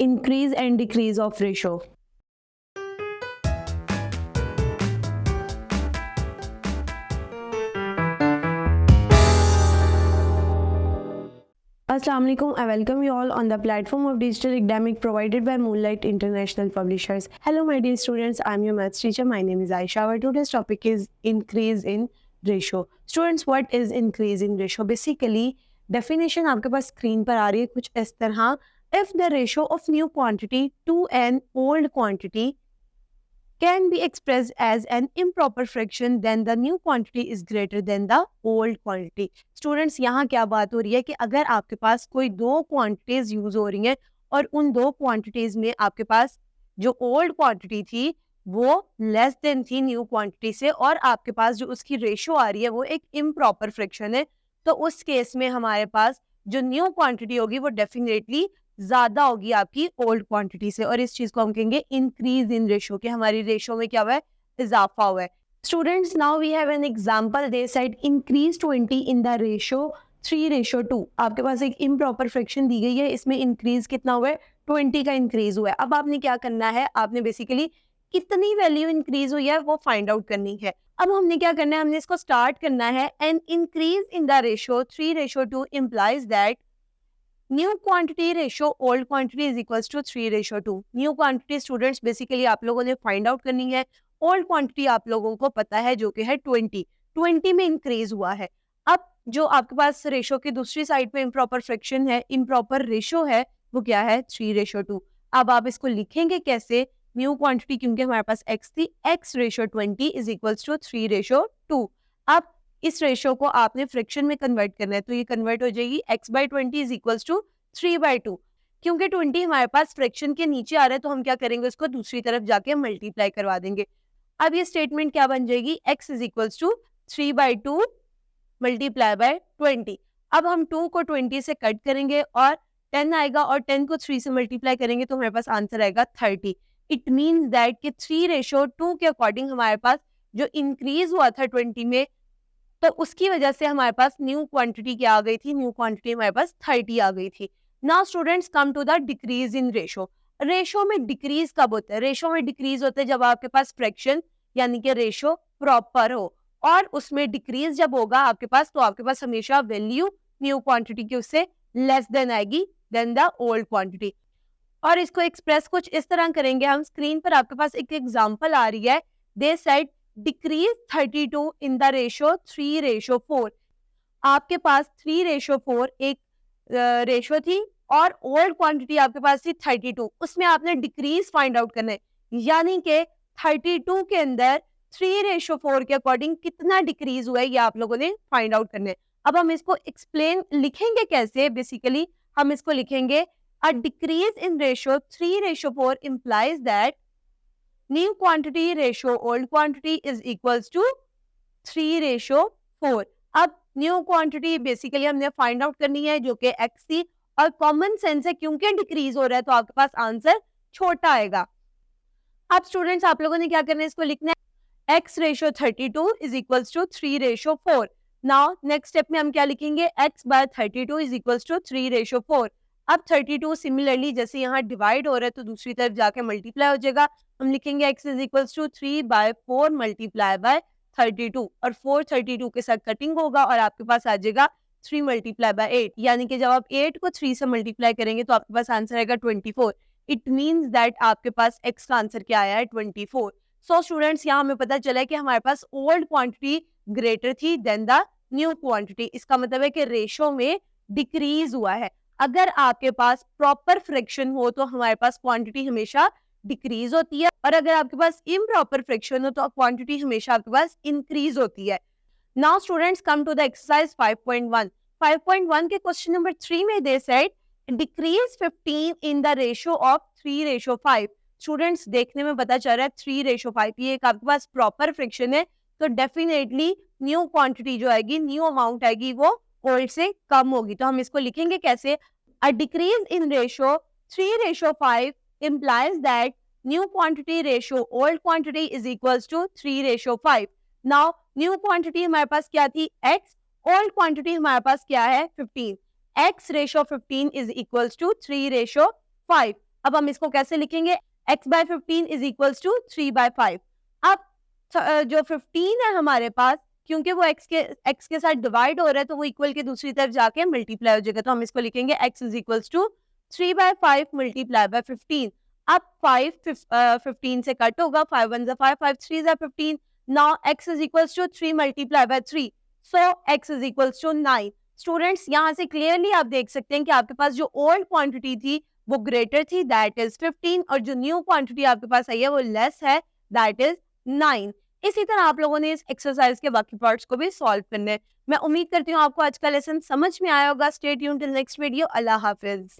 increase and decrease of ratio. Assalamu alaikum. I welcome you all on the platform of digital academic provided by Moonlight International Publishers. Hello my dear students, I am your maths teacher. My name is Aisha. Our today's topic is increase in ratio. Students, what is increase in ratio? Basically, definition आपके पास screen पर आ रही है कुछ इस तरह. If the ratio of new quantity to an old quantity can be expressed as an improper fraction, then the new quantity is greater than the old quantity. Students, यहाँ क्या बात हो रही है कि अगर आपके पास कोई दो क्वांटिटीज यूज हो रही हैं और उन दो क्वांटिटीज में आपके पास जो ओल्ड क्वांटिटी थी वो लेस देन थी न्यू क्वांटिटी से और आपके पास जो उसकी रेशो आ रही है वो एक इम्प्रॉपर फ्रैक्शन है, तो उस केस में हमारे पास जो न्यू क्वांटिटी होगी वो डेफिनेटली ज्यादा होगी आपकी ओल्ड क्वांटिटी से, और इस चीज को हम कहेंगे इंक्रीज इन रेशो, कि हमारी रेशो में क्या हुआ है, इजाफा हुआ है. Students, now we have an example. They said increase 20 in the ratio 3:2. आपके पास एक इम्प्रॉपर फ्रैक्शन दी गई है, इसमें इंक्रीज कितना हुआ है, 20 का इंक्रीज हुआ है. अब आपने क्या करना है, आपने बेसिकली कितनी वैल्यू इंक्रीज हुई है वो फाइंड आउट करनी है. अब हमने क्या करना है, हमने इसको स्टार्ट करना है. And increase in the ratio 3:2 implies that new quantity ratio old quantity is equals to 3:2. New quantity students basically आप लोगों ने फाइंड आउट करनी है. ओल्ड क्वांटिटी आप लोगों को पता है जो कि है 20 में इंक्रीज हुआ है. अब जो आपके पास रेशो की दूसरी साइड पे इम्प्रॉपर फ्रैक्शन है, इम्प्रॉपर रेशो है, वो क्या है, 3:2. अब आप इसको लिखेंगे कैसे, न्यू क्वांटिटी क्योंकि हमारे पास x थी, x:20 इज इक्वल्स टू 3:2. अब इस रेशो को आपने फ्रैक्शन में कन्वर्ट करना है, तो ये कन्वर्ट हो जाएगी x/20 इज इक्वल्स टू 3/2. क्योंकि 20 हमारे पास फ्रैक्शन के नीचे आ रहा है तो हम क्या करेंगे, उसको दूसरी तरफ जाके मल्टीप्लाई करवा देंगे. अब ये स्टेटमेंट क्या बन जाएगी, x is equals to 3/2 multiply by 20. अब हम 2 को 20 से कट करेंगे और 10 आएगा, और 10 को 3 से मल्टीप्लाई करेंगे तो हमारे पास आंसर आएगा 30. इट मीन्स दैट कि 3:2 के अकॉर्डिंग हमारे पास जो इंक्रीज हुआ था 20 में, तो उसकी वजह से हमारे पास न्यू क्वांटिटी क्या आ गई थी, न्यू क्वांटिटी हमारे पास 30 आ गई थी. Now students, come to the decrease in ratio. Ratio में डिक्रीज कब होता है, रेशो में डिक्रीज होता है जब आपके पास फ्रैक्शन यानी कि रेशो प्रॉपर हो, और उसमें डिक्रीज जब होगा आपके पास, तो आपके पास हमेशा वैल्यू न्यू क्वांटिटी की उससे लेस देन आएगी देन द ओल्ड क्वांटिटी. और इसको एक्सप्रेस कुछ इस तरह करेंगे हम. स्क्रीन पर आपके पास एक एग्जांपल आ रही है. दे said decrease 32 in the ratio 3:4. आपके पास 3:4 एक रेशो थी और ओल्ड क्वांटिटी आपके पास थी 32, उसमें आपने डिक्रीज फाइंड आउट करना है, यानी कि 32 के अंदर 3:4 के अकॉर्डिंग कितना डिक्रीज हुआ है ये आप लोगों ने फाइंड आउट करना है. अब हम इसको एक्सप्लेन लिखेंगे कैसे, बेसिकली हम इसको लिखेंगे a decrease in ratio 3:4 implies that new quantity ratio old quantity is equals to 3:4. अब न्यू क्वांटिटी बेसिकली हमने फाइंड आउट करनी है जो कि x थी, और कॉमन सेंस है क्योंकि डिक्रीज हो रहा है तो आपके पास आंसर छोटा आएगा. अब स्टूडेंट्स आप लोगों ने क्या करना है, इसको लिखना है x:32 is equals to 3:4. Now next step में हम क्या लिखेंगे, x/32 इज इक्वल्स टू 3:4. अब 32 सिमिलरली जैसे यहाँ डिवाइड हो रहा है तो दूसरी तरफ जाके मल्टीप्लाई हो जाएगा. हम लिखेंगे x is equals to 3/4 multiply by 32, और 4 32 के साथ कटिंग होगा और आपके पास आ जाएगा 3 मल्टीप्लाई बाय 8, यानी कि जब आप 8 को 3 से मल्टीप्लाई करेंगे तो आपके पास आंसर आएगा 24. इट मीन्स दैट आपके पास x का आंसर क्या आया है, 24. सो स्टूडेंट्स, यहाँ हमें पता चला है कि हमारे पास ओल्ड क्वांटिटी ग्रेटर थी देन द न्यू क्वांटिटी. इसका मतलब है कि रेशो में डिक्रीज हुआ है. अगर आपके पास प्रॉपर फ्रैक्शन हो तो हमारे पास क्वांटिटी हमेशा डिक्रीज होती है, और अगर आपके पास इम्प्रॉपर फ्रैक्शन हो तो क्वांटिटी हमेशा आपके पास इंक्रीज होती है. Now students, come to the exercise 5.1. 5.1 के क्वेश्चन नंबर 3 में they said decrease 15 in the ratio of 3:5. Students, देखने में पता चल रहा है 3:5 ये एक आपके पास प्रॉपर फ्रैक्शन है, तो डेफिनेटली न्यू क्वांटिटी जो आएगी, न्यू अमाउंट आएगी, वो ओल्ड से कम होगी. तो हम इसको लिखेंगे कैसे, a decrease in ratio 3:5 implies that new quantity ratio old quantity is equals to 3:5. Now new quantity हमारे पास क्या थी, x, old quantity हमारे पास क्या है, 15. x ratio 15 is equals to 3:5. अब हम इसको कैसे लिखेंगे, x/15 इज इक्वल्स टू 3/5। अब जो 15 है हमारे पास, क्योंकि वो x के साथ डिवाइड हो रहा है तो वो इक्वल के दूसरी तरफ जाके मल्टीप्लाई हो जाएगा, तो हम इसको लिखेंगे x is equals to 3/5 multiply by 15। अब 5 15 से कट होगा, 5 1 जा 5, 5 3 जा 15। नाउ x is equals to 3 multiply by 3, so x is equals to 9। Students यहाँ से क्लियरली आप देख सकते हैं कि आपके पास जो ओल्ड क्वांटिटी थी वो ग्रेटर थी, दैट इज 15, और जो न्यू क्वांटिटी आपके पास आई है वो लेस है, दैट इज 9। इसी तरह आप लोगों ने इस एक्सरसाइज के बाकी पार्ट्स को भी सॉल्व करने हैं। मैं उम्मीद करती हूँ आपको आज का लेसन समझ में आया होगा। Stay tuned till next video. अल्लाह हाफिज।